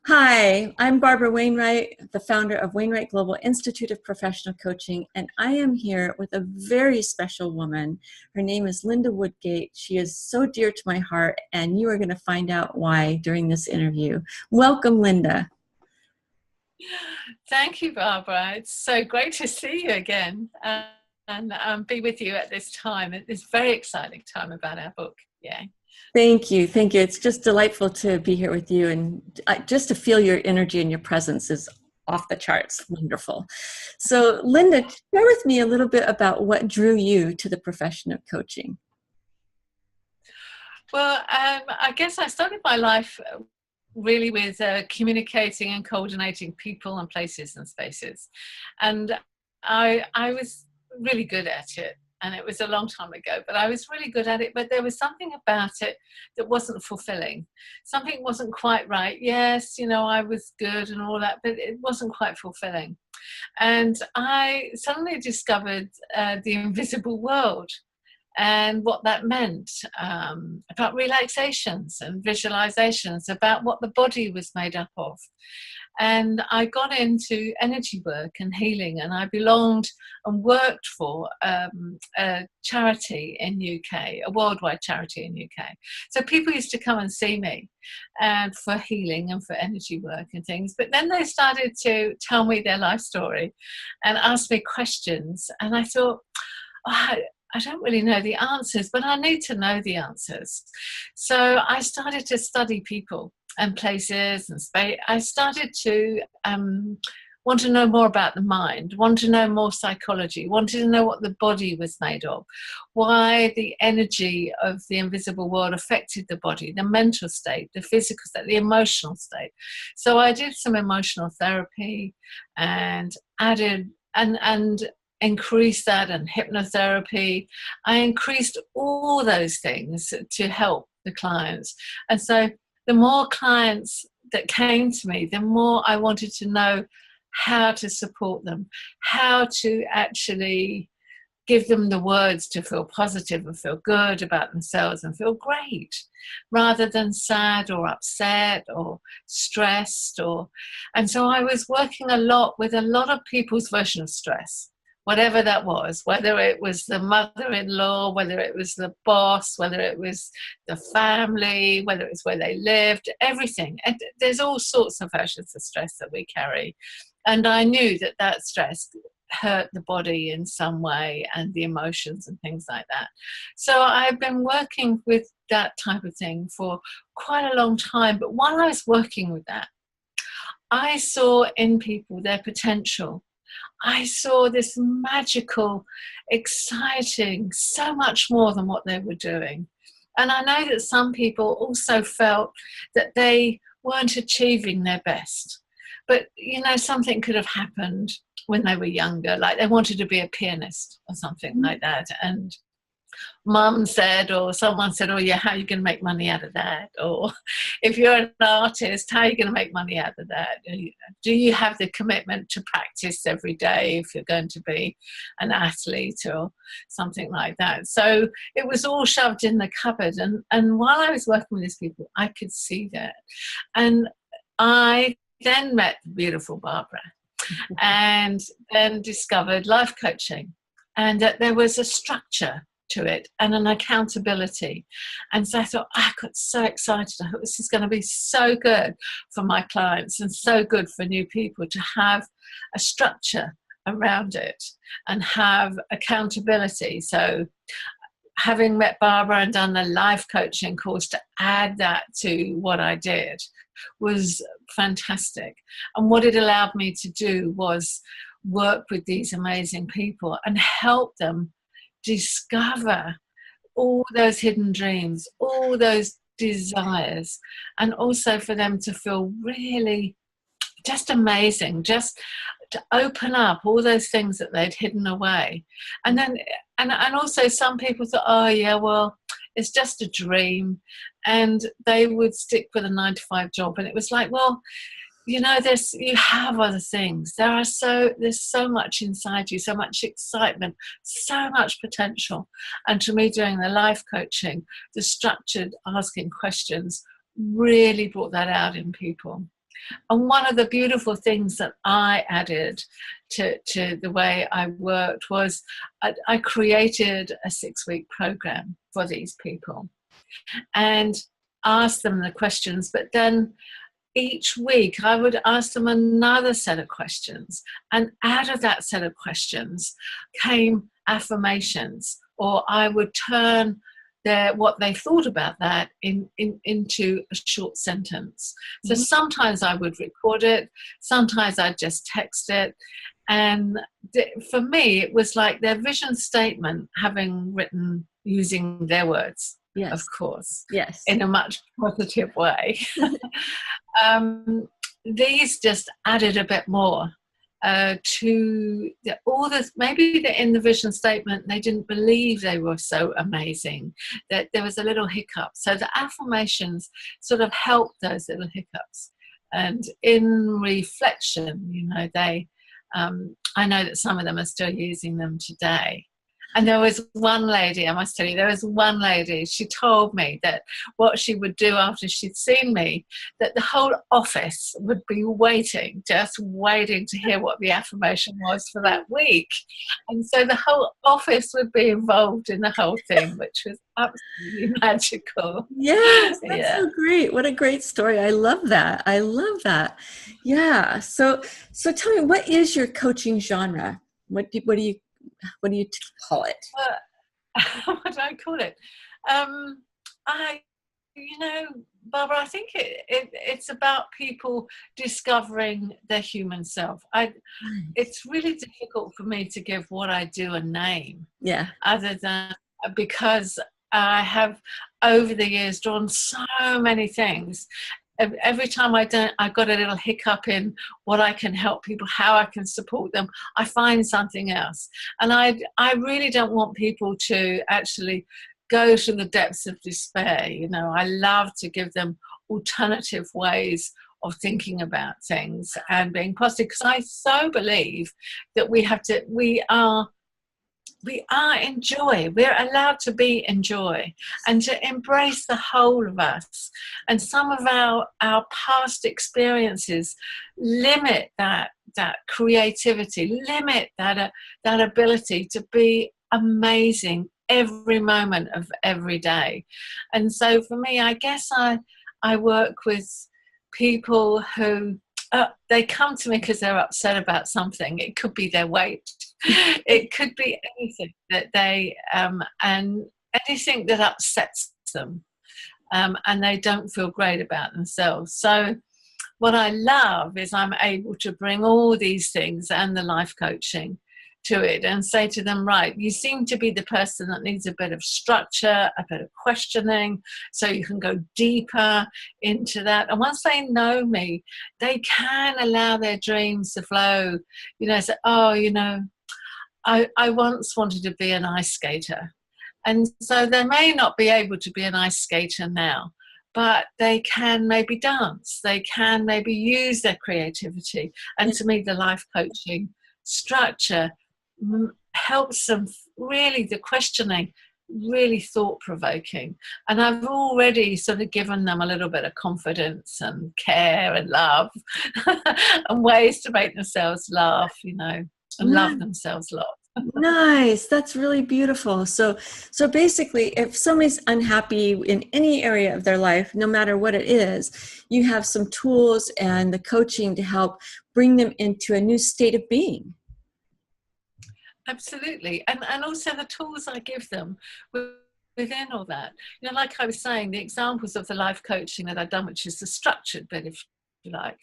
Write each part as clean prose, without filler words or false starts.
Hi, I'm Barbara Wainwright, the founder of Wainwright Global Institute of Professional Coaching, and I am here with a very special woman. Her name is Linda Woodgate. She is so dear to my heart, and you are going to find out why during this interview. Welcome, Linda. Thank you, Barbara. It's so great to see you again and be with you at this time, at this very exciting time about our book. Yeah. Thank you. Thank you. It's just delightful to be here with you, and just to feel your energy and your presence is off the charts. Wonderful. So, Linda, share with me a little bit about what drew you to the profession of coaching. Well, I guess I started my life really with communicating and coordinating people and places and spaces. And I was really good at it. And it was a long time ago, but I was really good at it. But there was something about it that wasn't fulfilling. Something wasn't quite right. Yes, I was good and all that, but it wasn't quite fulfilling. And I suddenly discovered the invisible world and what that meant, about relaxations and visualizations, about what the body was made up of. And I got into energy work and healing, and I belonged and worked for a charity in UK, a worldwide charity in UK. So people used to come and see me and for healing and for energy work and things. But then they started to tell me their life story and ask me questions. And I thought, oh, I don't really know the answers, but I need to know the answers. So I started to study people and places and space. I started to want to know more about the mind, want to know more psychology, wanted to know what the body was made of, why the energy of the invisible world affected the body, the mental state, the physical state, the emotional state. So I did some emotional therapy and added and increased that, and hypnotherapy. I increased all those things to help the clients. And so the more clients that came to me, the more I wanted to know how to support them, how to actually give them the words to feel positive and feel good about themselves and feel great, rather than sad or upset or stressed. And so I was working a lot with a lot of people's version of stress, whatever that was, whether it was the mother-in-law, whether it was the boss, whether it was the family, whether it's where they lived, everything. And there's all sorts of versions of stress that we carry. And I knew that that stress hurt the body in some way, and the emotions and things like that. So I've been working with that type of thing for quite a long time. But while I was working with that, I saw in people their potential. I saw this magical, exciting, so much more than what they were doing. And I know that some people also felt that they weren't achieving their best. But, something could have happened when they were younger, like they wanted to be a pianist or something like that. And mum said, or someone said, oh yeah, how are you going to make money out of that? Or if you're an artist, how are you going to make money out of that? Do you have the commitment to practice every day if you're going to be an athlete or something like that? So it was all shoved in the cupboard. And while I was working with these people, I could see that. And I then met the beautiful Barbara and then discovered life coaching, and that there was a structure to it and an accountability. And so I thought, I got so excited. I thought this is going to be so good for my clients and so good for new people to have a structure around it and have accountability. So having met Barbara and done the life coaching course to add that to what I did was fantastic. And what it allowed me to do was work with these amazing people and help them discover all those hidden dreams, all those desires, and also for them to feel really just amazing, just to open up all those things that they'd hidden away. And then, and also some people thought, oh yeah, well, it's just a dream, and they would stick with a 9-to-5 job. And it was like, well, you have other things. There's so much inside you, so much excitement, so much potential. And to me, doing the life coaching, the structured asking questions really brought that out in people. And one of the beautiful things that I added to the way I worked was I created a 6-week program for these people and asked them the questions, but then each week I would ask them another set of questions, and out of that set of questions came affirmations, or I would turn what they thought about that into a short sentence. So sometimes I would record it, sometimes I'd just text it, and for me it was like their vision statement, having written using their words, Yes. of course, Yes. in a much positive way. These just added a bit more to all this. Maybe in the vision statement they didn't believe they were so amazing, that there was a little hiccup. So the affirmations sort of helped those little hiccups. And in reflection, you know, I know that some of them are still using them today. And there was one lady, I must tell you, there was one lady, she told me that what she would do after she'd seen me, that the whole office would be waiting, just waiting to hear what the affirmation was for that week. And so the whole office would be involved in the whole thing, which was absolutely magical. Yes, that's Yeah. so great. What a great story. I love that. I love that. Yeah. So tell me, what is your coaching genre? What do you call it? What do I call it? You know, Barbara, I think it's about people discovering their human self. It's really difficult for me to give what I do a name. Yeah. Other than because I have over the years drawn so many things. Every time I got a little hiccup in what I can help people, how I can support them, I find something else. And I really don't want people to actually go to the depths of despair. You know, I love to give them alternative ways of thinking about things and being positive, because I so believe that we are in joy. We're allowed to be in joy and to embrace the whole of us. And some of our past experiences limit that creativity, limit that ability to be amazing every moment of every day. And so for me, I guess I work with people who they come to me because they're upset about something. It could be their weight. It could be anything that they and anything that upsets them, and they don't feel great about themselves. So what I love is I'm able to bring all these things and the life coaching to it and say to them, right, you seem to be the person that needs a bit of structure, a bit of questioning, so you can go deeper into that. And once they know me, they can allow their dreams to flow. You know, say, oh, you know, I once wanted to be an ice skater. And so they may not be able to be an ice skater now, but they can maybe dance. They can maybe use their creativity. And to me, the life coaching structure helps them really, the questioning, really thought-provoking. And I've already sort of given them a little bit of confidence and care and love and ways to make themselves laugh, you know, and love themselves lots. Nice. That's really beautiful. So basically, if somebody's unhappy in any area of their life, no matter what it is, you have some tools and the coaching to help bring them into a new state of being. Absolutely. And also the tools I give them within all that. You know, like I was saying, the examples of the life coaching that I've done, which is the structured bit, if you like,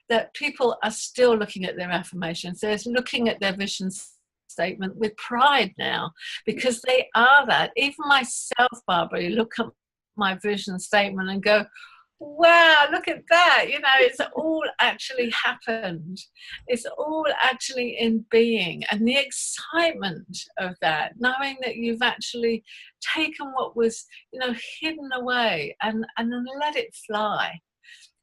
that people are still looking at their affirmations. They're looking at their vision statement with pride now, because they are that. Even myself, Barbara, you look at my vision statement and go, wow, look at that. You know, it's all actually happened. It's all actually in being. And the excitement of that, knowing that you've actually taken what was, you know, hidden away and then let it fly.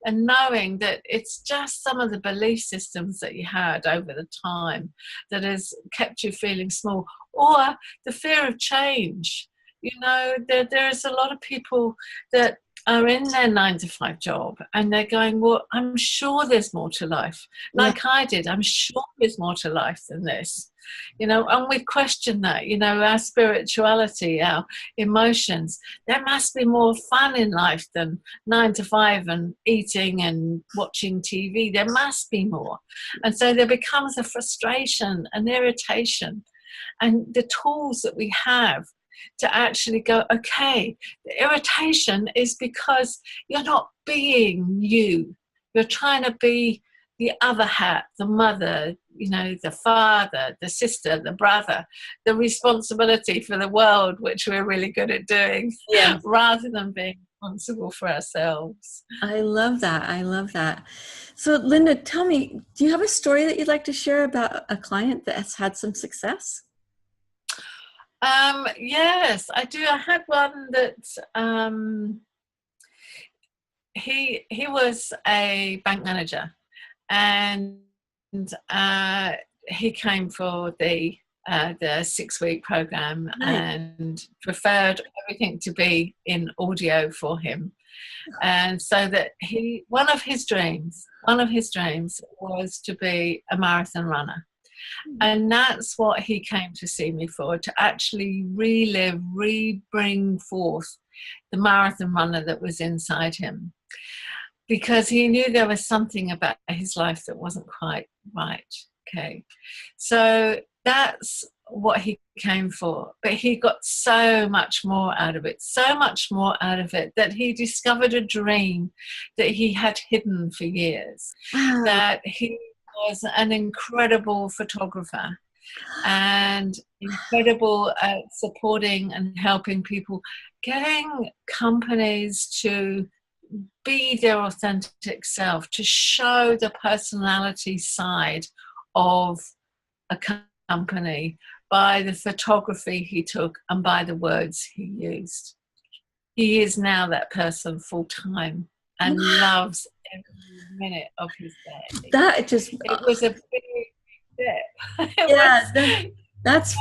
And knowing that it's just some of the belief systems that you had over the time that has kept you feeling small, or the fear of change. You know, there's a lot of people that are in their 9 to 5 job and they're going, well, I'm sure there's more to life. Yeah. Like I did, I'm sure there's more to life than this. And we question that, our spirituality, our emotions. There must be more fun in life than 9 to 5 and eating and watching TV. There must be more. And so there becomes a frustration, an irritation. And the tools that we have to actually go, okay, the irritation is because you're not being you. You're trying to be the other hat, the mother, the father, the sister, the brother, the responsibility for the world, which we're really good at doing, Yes. rather than being responsible for ourselves. I love that. I love that. So Linda, tell me, do you have a story that you'd like to share about a client that has had some success? Yes, I do. I had one that he was a bank manager, and he came for the 6-week program and preferred everything to be in audio for him. And so that one of his dreams was to be a marathon runner. And that's what he came to see me for, to actually bring forth the marathon runner that was inside him. Because he knew there was something about his life that wasn't quite right. Okay. So that's what he came for. But he got so much more out of it, that he discovered a dream that he had hidden for years. Wow. That he was an incredible photographer and incredible at supporting and helping people, getting companies to be their authentic self, to show the personality side of a company by the photography he took and by the words he used. He is now that person full time and loves every minute of his day. That just, it was a big step. That's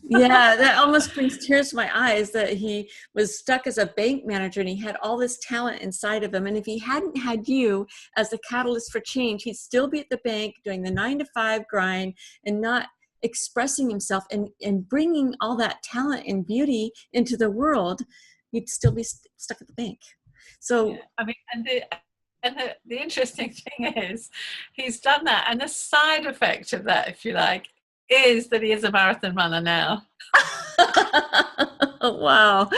yeah, that almost brings tears to my eyes, that he was stuck as a bank manager and he had all this talent inside of him. And if he hadn't had you as the catalyst for change, he'd still be at the bank doing the 9-to-5 grind and not expressing himself and bringing all that talent and beauty into the world. He'd still be stuck at the bank. So, yeah, I mean, and the interesting thing is he's done that. And the side effect of that, if you like, is that he is a marathon runner now. Wow.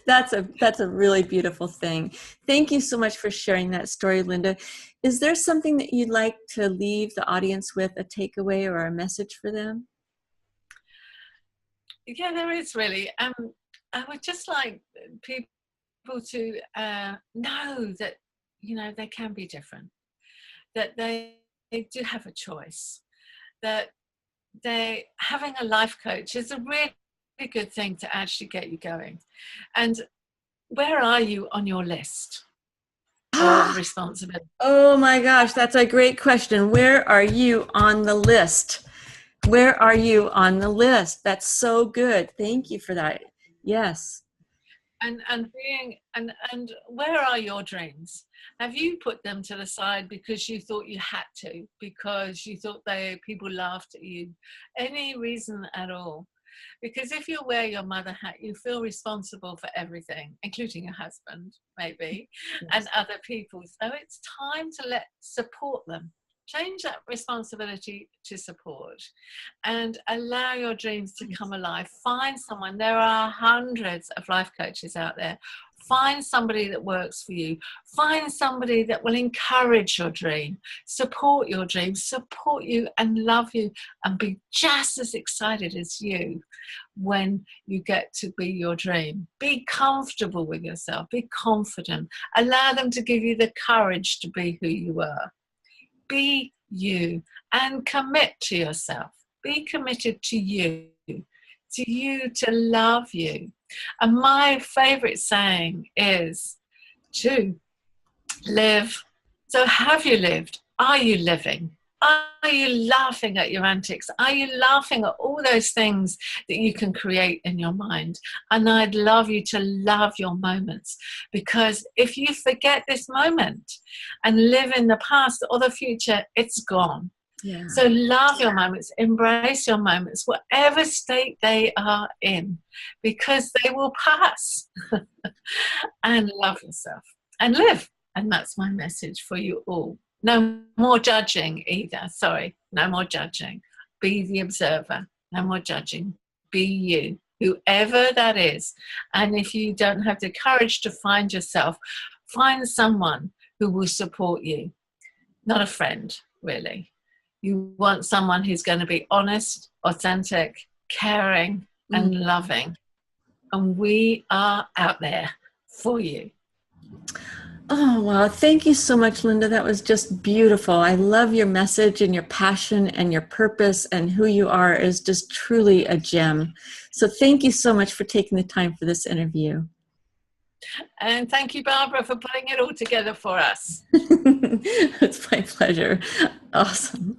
That's a really beautiful thing. Thank you so much for sharing that story, Linda. Is there something that you'd like to leave the audience with, a takeaway or a message for them? Yeah, there is really. I would just like people to know that, they can be different, that they do have a choice, that having a life coach is a really good thing to actually get you going. And where are you on your list of responsibility? Oh my gosh, that's a great question. Where are you on the list? Where are you on the list? That's so good. Thank you for that. Yes. And where are your dreams? Have you put them to the side because you thought you had to, because you thought people laughed at you? Any reason at all? Because if you wear your mother hat, you feel responsible for everything, including your husband, maybe, yes, and other people. So it's time to support them. Change that responsibility to support and allow your dreams to come alive. Find someone. There are hundreds of life coaches out there. Find somebody that works for you. Find somebody that will encourage your dream, support your dream, support you and love you and be just as excited as you when you get to be your dream. Be comfortable with yourself. Be confident. Allow them to give you the courage to be who you are. Be you and commit to yourself. Be committed to you to love you. And my favorite saying is to live. So have you lived? Are you living? Are you laughing at your antics? Are you laughing at all those things that you can create in your mind? And I'd love you to love your moments, because if you forget this moment and live in the past or the future, it's gone. Yeah. So love your moments, embrace your moments, whatever state they are in, because they will pass. And love yourself and live. And that's my message for you all. No more judging either. Sorry, no more judging. Be the observer. No more judging. Be you, whoever that is. And if you don't have the courage to find yourself, find someone who will support you. Not a friend, really. You want someone who's going to be honest, authentic, caring, and loving. And we are out there for you. Oh, wow. Thank you so much, Linda. That was just beautiful. I love your message, and your passion and your purpose, and who you are is just truly a gem. So thank you so much for taking the time for this interview. And thank you, Barbara, for putting it all together for us. It's my pleasure. Awesome.